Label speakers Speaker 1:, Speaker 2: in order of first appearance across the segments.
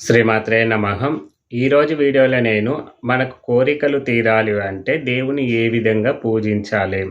Speaker 1: శ్రీమాత్రే నమః. ఈరోజు వీడియోలో నేను మనకు కోరికలు తీరాలి అంటే దేవుని ఏ విధంగా పూజించాలి?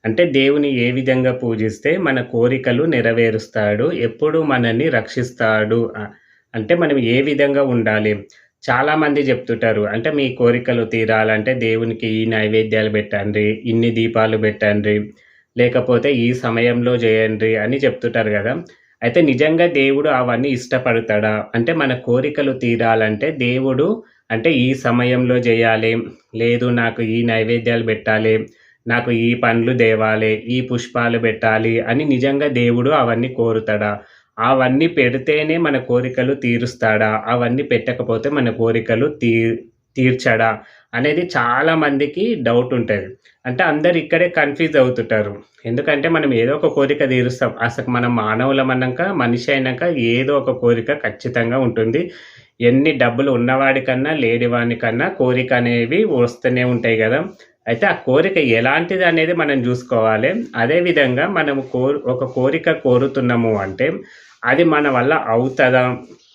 Speaker 1: అంటే దేవుని ఏ విధంగా పూజిస్తే మన కోరికలు నెరవేరుస్తాడు? ఎప్పుడు మనల్ని రక్షిస్తాడు? అంటే మనం ఏ విధంగా ఉండాలి? చాలామంది చెప్తుంటారు. అంటే మీ కోరికలు తీరాలంటే దేవునికి ఈ నైవేద్యాలు పెట్టండి, ఇన్ని దీపాలు పెట్టండి, లేకపోతే ఈ సమయంలో చేయండి అని చెప్తుంటారు గదా! అయితే నిజంగా దేవుడు అవన్నీ ఇష్టపడతాడా? అంటే మన కోరికలు తీరాలంటే దేవుడు అంటే ఈ సమయంలో జేయాలి, లేదు నాకు ఈ నైవేద్యాలు బెట్టాలి, నాకు ఈ పండ్లు తేవాలి, ఈ పుష్పాలు బెట్టాలి అని నిజంగా దేవుడు అవన్నీ కోరుతాడా? అవన్నీ పెడితేనే మన కోరికలు తీరుస్తాడా? అవన్నీ పెట్టకపోతే మన కోరికలు తీర్చడా? అనేది చాలా మందికి డౌట్ ఉంటది. అంటే అందరూ ఇక్కడే కన్‌ఫ్యూజ్ అవుతుంటారు. ఎందుకంటే మనం ఏదో ఒక కోరిక తీరుస్తాం. అసలు మనం మానవులమన్నాక, మనిషి అయినాక ఏదో ఒక కోరిక ఖచ్చితంగా ఉంటుంది. ఎన్ని డబ్బులు ఉన్నవాడికన్నా, లేనివానికన్నా కోరిక అనేవి వస్తూనే ఉంటాయి గదా! అయితే ఆ కోరిక ఎలాంటిది అనేది మనం జూసుకోవాలి. అదేవిధంగా మనము ఒక కోరిక కోరుతున్నాము అంటే, అది మన వల్ల అవుతదా?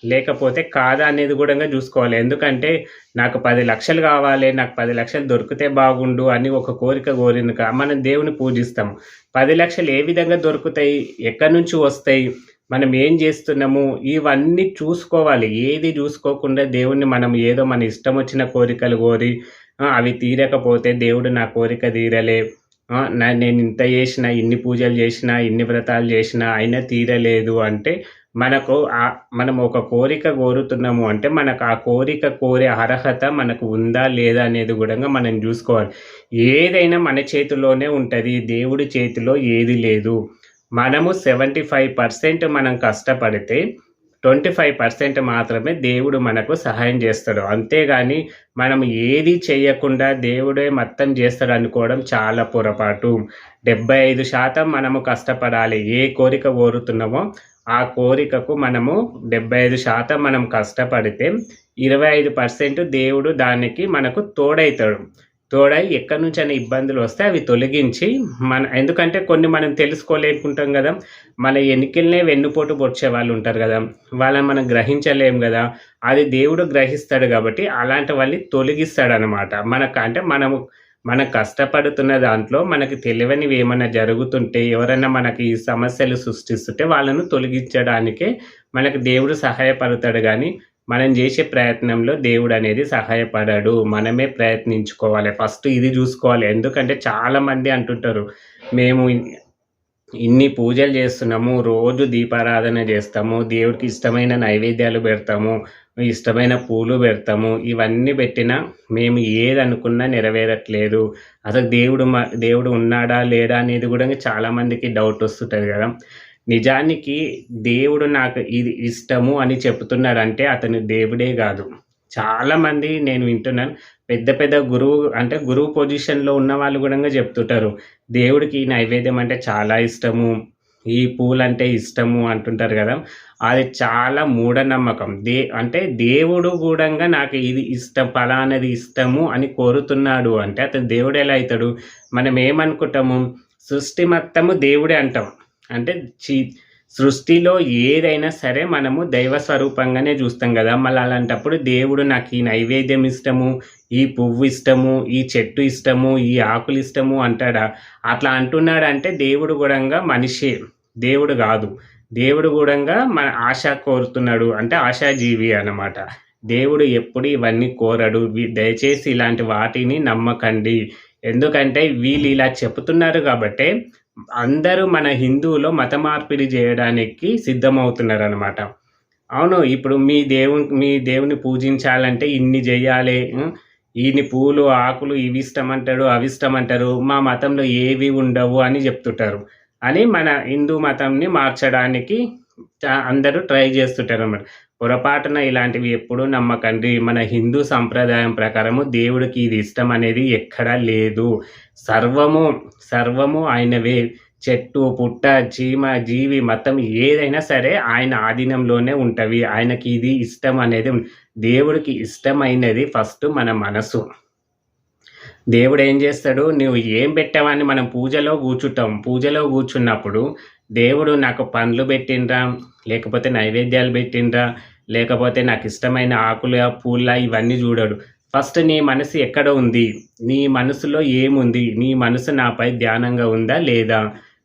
Speaker 1: లేకపోతే కాదా అనేది గూడంగా జూసుకోవాలి. ఎందుకంటే నాకు 10,00,000 గావాలి, నాకు 10,00,000 దొరికితే బాగుండు అని ఒక కోరిక కోరినక మనం దేవుని పూజిస్తాం. 10,00,000 ఏ విధంగా దొరుకుతాయి? ఎక్కడి నుంచి వస్తాయి? మనం ఏం జేస్తున్నాము? ఇవన్నీ చూసుకోవాలి. ఏది జూసుకోకుండా దేవుడిని మనం ఏదో మన ఇష్టమొచ్చిన కోరికలు కోరి అవి తీరకపోతే దేవుడు నా కోరిక తీరలే. నేనింత జేషినా, ఇన్ని పూజలు జేషినా, ఇన్ని వ్రతాలు జేషినా అయినా తీరలేదు అంటే మనకు మనం ఒక కోరిక కోరుతున్నాము అంటే, మనకు ఆ కోరిక కోరే అర్హత మనకు ఉందా? లేదా? అనేది గూడంగా మనం జూసుకోవాలి. ఏదైనా మన చేతిలోనే ఉంటది. దేవుడి చేతిలో ఏది లేదు. మనము 75% మనం కష్టపడితే, 25% మాత్రమే దేవుడు మనకు సహాయం జేస్తాడు. అంతేగాని మనం ఏది చెయ్యకుండా దేవుడే మొత్తం జేస్తాడనుకోవడం చాలా పొరపాటు. 75% మనము కష్టపడాలి. ఏ కోరిక కోరుతున్నామో ఆ కోరికకు మనము 75% మనం కష్టపడితే 25% దేవుడు దానికి మనకు తోడైతాడు. తోడై ఎక్కడి నుంచైనా ఇబ్బందులొస్తే అవి తొలగించి ఎందుకంటే కొన్ని మనం తెలుసుకోలేకుంటాం గదా! మన ఎనికిలనే వెన్నుపోటు పొడిచే వాళ్ళుంటారు గదా! వాళ్ళని మనం గ్రహించలేం గదా! అది దేవుడు గ్రహిస్తాడు గాబట్టి అలాంటివన్నీ తొలగిస్తాడనమాట. అంటే మనం కష్టపడుతున్న దాంట్లో మనకు తెలియనివి ఏమన్నా జరుగుతుంటే, ఎవరైనా మనకి ఈ సమస్యలు సృష్టిస్తుంటే వాళ్ళను తొలగించడానికే మనకు దేవుడు సహాయపడతాడు గానీ, మనం జేసే ప్రయత్నంలో దేవుడనేది సహాయపడడు. మనమే ప్రయత్నించుకోవాలి. ఫస్ట్ ఇది జూసుకోవాలి. ఎందుకంటే చాలామంది అంటుంటారు, మేము ఇన్ని పూజలు జేస్తున్నాము, రోజు దీపారాధన జేస్తాము, దేవుడికి ఇష్టమైన నైవేద్యాలు బెడతాము, ఇష్టమైన పూలు బెడతాము. ఇవన్నీ బెట్టినా మేము ఏదనుకున్నా నెరవేరట్లేదు. అసలు దేవుడు ఉన్నాడా? లేడా? అనేది గూడా చాలా మందికి డౌటొస్తుంటది గదా! నిజానికి దేవుడు నాకు ఇది ఇష్టము అని చెప్తున్నాడంటే అతను దేవుడే గాదు. చాలామంది నేను వింటున్నాను. పెద్ద పెద్ద గురువు పొజిషన్‌లో ఉన్నవాళ్ళు గూడంగా జెప్తుంటారు. దేవుడికి ఈ నైవేద్యం అంటే చాలా ఇష్టము. ఈ పూలంటే ఇష్టము అంటుంటారు గదా! అది చాలా మూఢనమ్మకం. అంటే దేవుడు గూడంగా నాకు ఇది ఇష్టం, పలానాది ఇష్టము అని కోరుతున్నాడు అంటే అతను దేవుడెలా అయితాడు? మనం ఏమనుకుంటాము? సృష్టి మొత్తము దేవుడే అంటాం. అంటే సృష్టిలో ఏదైనా సరే మనము దైవ స్వరూపంగానే జూస్తాం గదా! మళ్ళీ అలాంటప్పుడు దేవుడు నాకు ఈ నైవేద్యం ఇష్టము, ఈ పువ్వు ఇష్టము, ఈ చెట్టు ఇష్టము, ఈ ఆకులు ఇష్టము అంటాడా? అట్లా అంటున్నాడంటే దేవుడు గూడంగా మనిషే. దేవుడు గాదు. దేవుడు గూడంగా మన ఆశ కోరుతున్నాడు. అంటే ఆశాజీవి అన్నమాట. దేవుడు ఎప్పుడు ఇవన్నీ కోరడు. దయచేసి ఇలాంటి వాటిని నమ్మకండి. ఎందుకంటే వీళ్ళు ఇలా చెప్తున్నారు గాబట్టే అందరూ మన హిందువులో మత మార్పిడి జేయడానికి సిద్ధమవుతున్నారనమాట. అవును. ఇప్పుడు మీ దేవుని పూజించాలంటే ఇన్ని జెయ్యాలి. ఇన్ని పూలు, ఆకులు ఇవిష్టమంటాడు, అవిష్టమంటారు. మా మతంలో ఏవి ఉండవు అని జెప్తుంటారు. అని మన హిందూ మతంని మార్చడానికి అందరూ ట్రై జేస్తుంటారనమాట. పొరపాటున ఇలాంటివి ఎప్పుడూ నమ్మకండి. మన హిందూ సంప్రదాయం ప్రకారము దేవుడికి ఇది ఇష్టమనేది ఎక్కడా లేదు. సర్వము, సర్వము ఆయనవే. చెట్టు, పుట్ట, చీమ, జీవి మొత్తం ఏదైనా సరే ఆయన ఆధీనంలోనే ఉంటవి. ఆయనకి ఇది ఇష్టం అనేది దేవుడికి ఇష్టమైనది ఫస్ట్ మన మనసు. దేవుడేం జేస్తాడు, నువ్వు ఏం పెట్టావని మనం పూజలో గూర్చుంటాం. పూజలో గూర్చున్నప్పుడు దేవుడు నాకు పండ్లు బెట్టిండ్రా, లేకపోతే నైవేద్యాలు బెట్టిండ్రా, లేకపోతే నాకిష్టమైన ఆకులా, పూలా ఇవన్నీ జూడడు. ఫస్ట్ నీ మనసు ఎక్కడ ఉంది? నీ మనసులో ఏముంది? నీ మనసు నాపై ధ్యానంగా ఉందా? లేదా?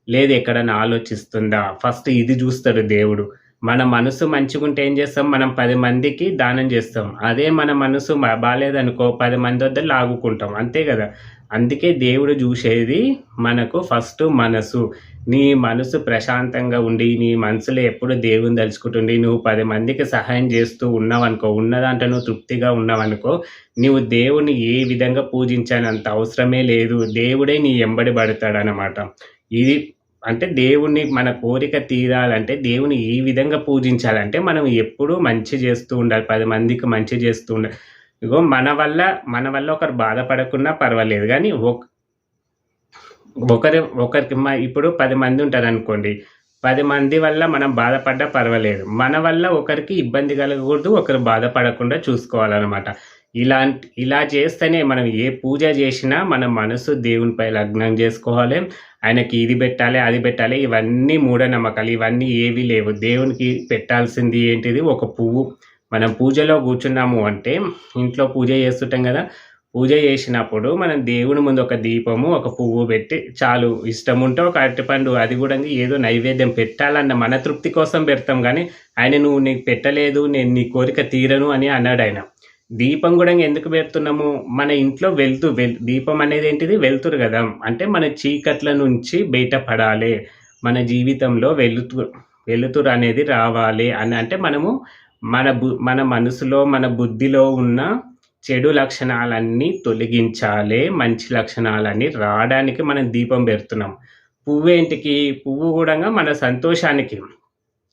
Speaker 1: లేదు ఎక్కడన్నా ఆలోచిస్తుందా? ఫస్ట్ ఇది జూస్తాడు దేవుడు. మన మనసు మంచిగుంటే ఏం జేస్తాం? మనం 10 మందికి దానం జేస్తాం. అదే మన మనసు బాలేదనుకో 10 మంది వద్ద లాగుకుంటాం. అంతే గదా! అందుకే దేవుడు జూశేది మనకు ఫస్టు మనసు. నీ మనసు ప్రశాంతంగా ఉండి, నీ మనసులో ఎప్పుడు దేవుని దలుచుకుంటుండి, నువ్వు 10 మందికి సహాయం జేస్తూ ఉన్నావనుకో, ఉన్న దాంట్లో నువ్వు తృప్తిగా ఉన్నావనుకో, నీవు దేవుడిని ఏ విధంగా పూజించనంత అవసరమే లేదు. దేవుడే నీ ఎంబడి బడతాడనమాట. ఇది అంటే దేవుడిని మన కోరిక తీరాలంటే దేవుని ఈ విధంగా పూజించాలంటే మనం ఎప్పుడూ మంచి జేస్తూ ఉండాలి. 10 మందికి మంచి జేస్తూ ఉండాలి. ఇగో మన వల్ల ఒకరు బాధపడకున్నా పర్వాలేదు గానీ ఒకరికి ఇప్పుడు 10 మంది ఉంటారనుకోండి. 10 మంది వల్ల మనం బాధపడ్డా పర్వాలేదు. మన వల్ల ఒకరికి ఇబ్బంది కలగకూడదు. ఒకరు బాధపడకుండా చూసుకోవాలనమాట. ఇలా చేస్తేనే మనం ఏ పూజ చేసినా మన మనసు దేవునిపై లగ్నం చేసుకోవాలి. ఆయనకి ఇది పెట్టాలి, అది పెట్టాలి. ఇవన్నీ మూఢనమ్మకాలు. ఇవన్నీ ఏవి లేవు. దేవునికి పెట్టాల్సింది ఏంటిది? ఒక పువ్వు. మనం పూజలో కూర్చున్నాము అంటే ఇంట్లో పూజ చేస్తుంటాం కదా! పూజ చేసినప్పుడు మనం దేవుని ముందు ఒక దీపము, ఒక పువ్వు పెట్టి చాలు. ఇష్టముంటే ఒక అరటిపండు అది కూడా ఏదో నైవేద్యం పెట్టాలన్న మన తృప్తి కోసం పెడతాం గానీ, ఆయన నువ్వు నీకు పెట్టలేదు, నేను నీ కోరిక తీరను అని అన్నాడాయన. దీపం గూడా ఎందుకు పెడుతున్నాము? మన ఇంట్లో దీపం అనేదేంటిది? వెలుతురు గదా! అంటే మన చీకట్ల నుంచి బయటపడాలి. మన జీవితంలో వెలుతురు అనేది రావాలి అని అంటే మనము మన మనసులో, మన బుద్ధిలో ఉన్న చెడు లక్షణాలన్నీ తొలగించాలి. మంచి లక్షణాలన్నీ రాడానికి మనం దీపం పెడుతున్నాం. పువ్వేంటికి? పువ్వు గూడంగా మన సంతోషానికి.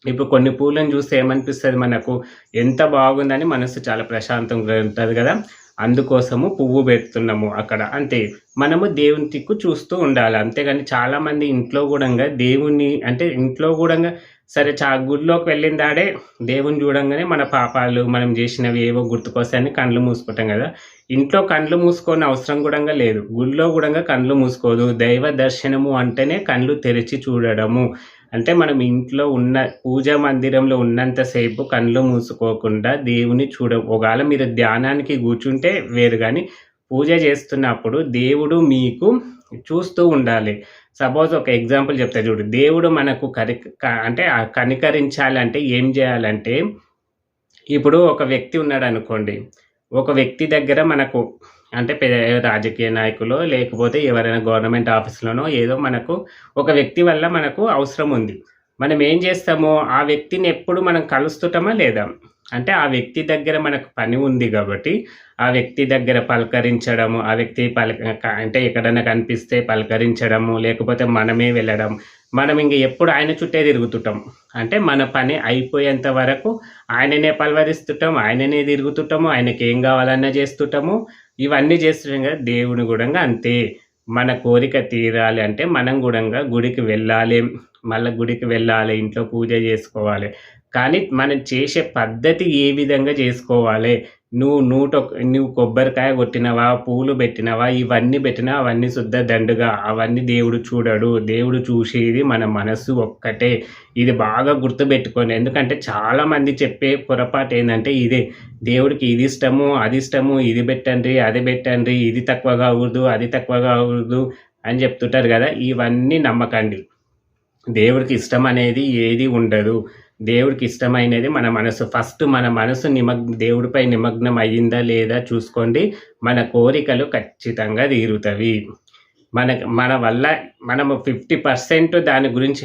Speaker 1: ఇప్పుడు కొన్ని పూలను చూస్తే ఏమనిపిస్తది మనకు? ఎంత బాగుందని మనసు చాలా ప్రశాంతంగా ఉంటది గదా! అందుకోసము పువ్వు పెడుతున్నాము అక్కడ. అంతే. మనము దేవుని దిక్కు చూస్తూ ఉండాలి. అంతేగాని చాలామంది ఇంట్లో గూడంగా దేవుణ్ణి అంటే ఇంట్లో గూడంగా సరే గుడిలోకి వెళ్ళిందాడే దేవుడిని చూడంగానే మన పాపాలు, మనం చేసినవి ఏవో గుర్తుకొస్తాయని కండ్లు మూసుకుంటాం గదా! ఇంట్లో కండ్లు మూసుకోని అవసరం గూడంగా లేదు. గుడిలో గూడంగా కండ్లు మూసుకోదు. దైవ దర్శనము అంటేనే కళ్ళు తెరిచి చూడడము. అంటే మనం ఇంట్లో ఉన్న పూజా మందిరంలో ఉన్నంత సేపు కళ్ళు మూసుకోకుండా దేవుని ఒకవేళ మీరు ధ్యానానికి కూర్చుంటే వేరు గానీ, పూజ చేస్తున్నప్పుడు దేవుడు మీకు చూస్తూ ఉండాలి. సపోజ్ ఒక ఎగ్జాంపుల్ చెప్తా చూడు. దేవుడు మనకు అంటే కనికరించాలంటే ఏం జేయాలంటే, ఇప్పుడు ఒక వ్యక్తి ఉన్నాడనుకోండి. ఒక వ్యక్తి దగ్గర మనకు అంటే రాజకీయ నాయకులో లేకపోతే ఎవరైనా గవర్నమెంట్ ఆఫీస్‌లోనో ఏదో మనకు ఒక వ్యక్తి వల్ల మనకు అవసరం ఉంది. మనం ఏం చేస్తాము? ఆ వ్యక్తిని ఎప్పుడు మనం కలుస్తుంటామా లేదా? అంటే ఆ వ్యక్తి దగ్గర మనకు పని ఉంది గాబట్టి, ఆ వ్యక్తి దగ్గర పలకరించడము, ఆ వ్యక్తి అంటే ఎక్కడన్నా కనిపిస్తే పలకరించడము, లేకపోతే మనమే వెళ్ళడం. మనం ఇంక ఎప్పుడు ఆయన చుట్టే తిరుగుతుంటాం. అంటే మన పని అయిపోయేంత వరకు ఆయననే పలవరిస్తుంటాం, ఆయననే తిరుగుతుంటాము, ఆయనకేం కావాలన్నా చేస్తుంటాము. ఇవన్నీ చేస్తుంటాం కదా! దేవుని గూడంగా అంతే. మన కోరిక తీరాలి అంటే మనం గూడంగా గుడికి వెళ్ళాలి. మళ్ళా గుడికి వెళ్ళాలి, ఇంట్లో పూజ జేసుకోవాలి. కానీ మనం చేసే పద్ధతి ఏ విధంగా చేసుకోవాలి? నువ్వు కొబ్బరికాయ కొట్టినవా, పూలు పెట్టినవా, ఇవన్నీ పెట్టినా అవన్నీ శుద్ధ దండుగా. అవన్నీ దేవుడు చూడడు. దేవుడు చూసేది మన మనస్సు ఒక్కటే. ఇది బాగా గుర్తుపెట్టుకోండి. ఎందుకంటే చాలామంది చెప్పే పొరపాటు ఏందంటే ఇదే. దేవుడికి ఇది ఇష్టము, అది ఇష్టము, ఇది పెట్టండి, అది పెట్టండి, ఇది తక్కువ కాకూడదు, అది తక్కువ కాకూడదు అని చెప్తుంటారు గదా! ఇవన్నీ నమ్మకండి. దేవుడికి ఇష్టమనేది ఏది ఉండదు. దేవుడికి ఇష్టమైనది మన మనసు. ఫస్ట్ మన మనసు దేవుడిపై నిమగ్నం అయ్యిందా లేదా చూసుకోండి. మన కోరికలు ఖచ్చితంగా తీరుతవి. మన వల్ల మనము 50% దాని గురించి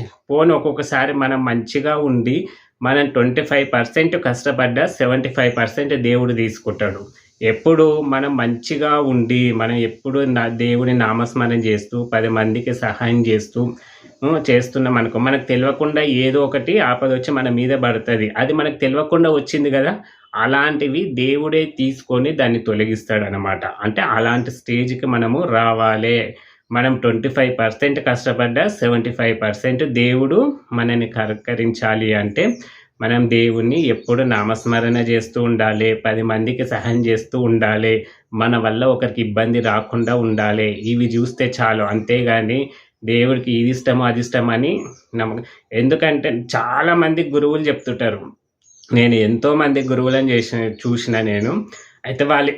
Speaker 1: ఒక్కొక్కసారి మనం మంచిగా ఉండి, మనం 25% కష్టపడ్డా 75% దేవుడు తీసుకుంటాడు. ఎప్పుడు మనం మంచిగా ఉండి, మనం ఎప్పుడు దేవుని నామస్మరణ చేస్తూ, 10 మందికి సహాయం చేస్తూ చేస్తున్నామనుకో, మనకు తెలవకుండా ఏదో ఒకటి ఆపదొచ్చి మన మీద పడతది. అది మనకు తెలవకుండా వచ్చింది గదా! అలాంటివి దేవుడే తీసుకొని దాన్ని తొలగిస్తాడనమాట. అంటే అలాంటి స్టేజ్‌కి మనము రావాలే. మనం 25% కష్టపడ్డా 75% దేవుడు మనని కరకరించాలి అంటే, మనం దేవుణ్ణి ఎప్పుడు నామస్మరణ చేస్తూ ఉండాలి. 10 మందికి సహాయం చేస్తూ ఉండాలి. మన వల్ల ఒకరికి ఇబ్బంది రాకుండా ఉండాలి. ఇవి చూస్తే చాలు. అంతేగాని దేవుడికి ఇది ఇష్టము, అది ఇష్టమని ఎందుకంటే చాలామంది గురువులు చెప్తుంటారు. నేను ఎంతోమంది గురువులను చూసిన నేను. అయితే వాళ్ళు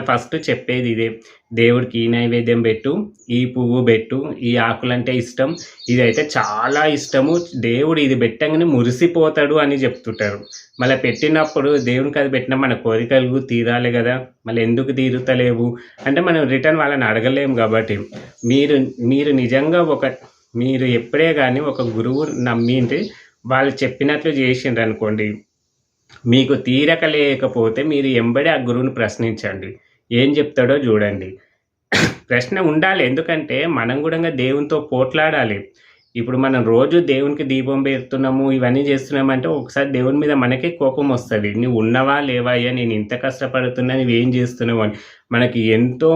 Speaker 1: ఫస్ట్ చెప్పేది ఇదే. దేవుడికి ఈ నైవేద్యం పెట్టు, ఈ పువ్వు పెట్టు, ఈ ఆకులంటే ఇష్టం, ఇదైతే చాలా ఇష్టము. దేవుడు ఇది పెట్టంగానే మురిసిపోతాడు అని చెప్తుంటారు. మళ్ళీ పెట్టినప్పుడు దేవునికి అది పెట్టినా మన కోరికలు తీరాలి కదా! మళ్ళీ ఎందుకు తీరుతలేవు అంటే మనం రిటర్న్ వాళ్ళని అడగలేము కాబట్టి. మీరు మీరు నిజంగా మీరు ఎప్పుడే గాని ఒక గురువు నమ్మింటే వాళ్ళు చెప్పినట్లు చేసిండ్రనుకోండి, మీకు తీరక లేకపోతే మీరు ఎంబడే ఆ గురువుని ప్రశ్నించండి. ఏం చెప్తాడో జూడండి. ప్రశ్న ఉండాలి. ఎందుకంటే మనం గూడంగా దేవునితో పోట్లాడాలి. ఇప్పుడు మనం రోజు దేవునికి దీపం పెడుతున్నాము, ఇవన్నీ చేస్తున్నామంటే ఒకసారి దేవుని మీద మనకే కోపమొస్తది. నువ్వు ఉన్నవా? లేవా? అయ్యా నేను ఇంత కష్టపడుతున్నా నువ్వేం చేస్తున్నావు అని. మనకి ఎంతో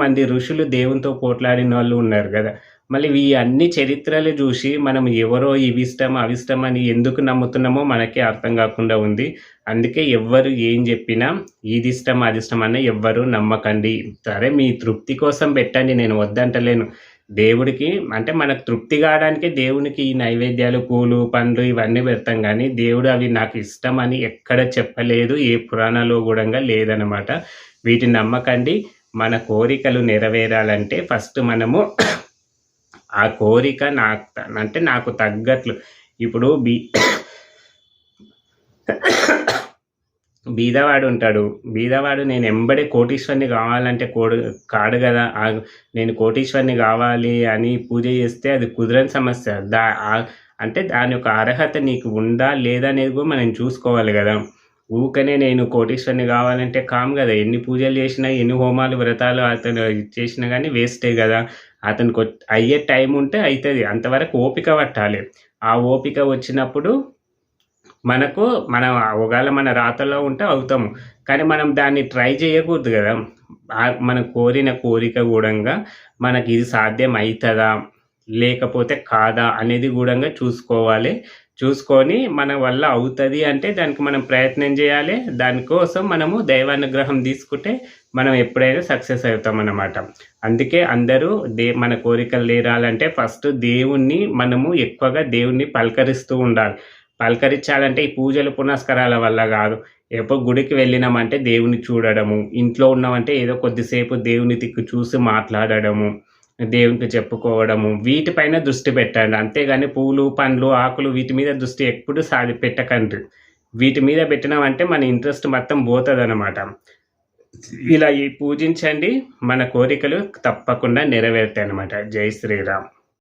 Speaker 1: మంది ఋషులు దేవునితో పోట్లాడినోళ్ళు ఉన్నారు గదా! మళ్ళీ ఈ అన్ని చరిత్రలు జూసి మనం ఎవరో ఇవిష్టం, అవిష్టం అని ఎందుకు నమ్ముతున్నామో మనకే అర్థం గాకుండా ఉంది. అందుకే ఎవ్వరు ఏం జెప్పినా ఇదిష్టం, అదిష్టం అని ఎవ్వరు నమ్మకండి. సరే మీ తృప్తి కోసం పెట్టండి నేను వద్దంటలేను. దేవుడికి అంటే మనకు తృప్తి కావడానికే దేవునికి ఈ నైవేద్యాలు, పూలు, పండ్లు ఇవన్నీ పెడతాం గానీ, దేవుడు అవి నాకు ఇష్టమని ఎక్కడ చెప్పలేదు. ఏ పురాణంలో గూడంగా లేదనమాట. వీటిని నమ్మకండి. మన కోరికలు నెరవేరాలంటే ఫస్ట్ మనము ఆ కోరిక నాకు తగ్గట్లు ఇప్పుడు బీదవాడుంటాడు. బీదవాడు నేను ఎంబడే కోటీశ్వరుని గావాలంటే కాడు గదా! నేను కోటీశ్వరుని గావాలి అని పూజ చేస్తే అది కుదరని సమస్య. అంటే దాని యొక్క అర్హత నీకు ఉందా? లేదా? అనేది గూడా మనం చూసుకోవాలి గదా! ఊకనే నేను కోటీశ్వరుని గావాలంటే కాము గదా! ఎన్ని పూజలు చేసినా, ఎన్ని హోమాలు, వ్రతాలు అతను చేసినా గానీ వేస్టే గదా! అతనికి అయ్యే టైం ఉంటే అయితది. అంతవరకు ఓపిక పట్టాలి. ఆ ఓపిక వచ్చినప్పుడు ఒకవేళ మన రాతల్లో ఉంటే అవుతాము. కానీ మనం దాన్ని ట్రై చేయకూడదు గదా! మనం కోరిన కోరిక గూడంగా మనకిది సాధ్యం అయితదా? లేకపోతే కాదా? అనేది గూడంగా చూసుకోవాలి. చూసుకొని మన వల్ల అవుతది అంటే దానికి మనం ప్రయత్నం జేయాలి. దానికోసం మనము దైవానుగ్రహం తీసుకుంటే మనం ఎప్పుడైనా సక్సెస్ అవుతామన్నమాట. అందుకే అందరూ మన కోరికలు తీరాలంటే ఫస్ట్ మనము ఎక్కువగా దేవుణ్ణి పలకరిస్తూ ఉండాలి. పలకరించాలంటే ఈ పూజలు, పునస్కారాల వల్ల గాదు. ఎప్పుడు గుడికి వెళ్ళినామంటే దేవుడిని చూడడము, ఇంట్లో ఉన్నామంటే ఏదో కొద్దిసేపు దేవుని దిక్కు చూసి మాట్లాడడము, దేవునికి చెప్పుకోవడము, వీటిపైన దృష్టి పెట్టండి. అంతేగాని పూలు, పండ్లు, ఆకులు వీటి మీద దృష్టి ఎప్పుడు పెట్టకండి. వీటి మీద పెట్టినామంటే మన ఇంట్రెస్ట్ మొత్తం పోతదనమాట. ఇలా పూజించండి. మన కోరికలు తప్పకుండా నెరవేరుతాయనమాట. జై శ్రీరామ్.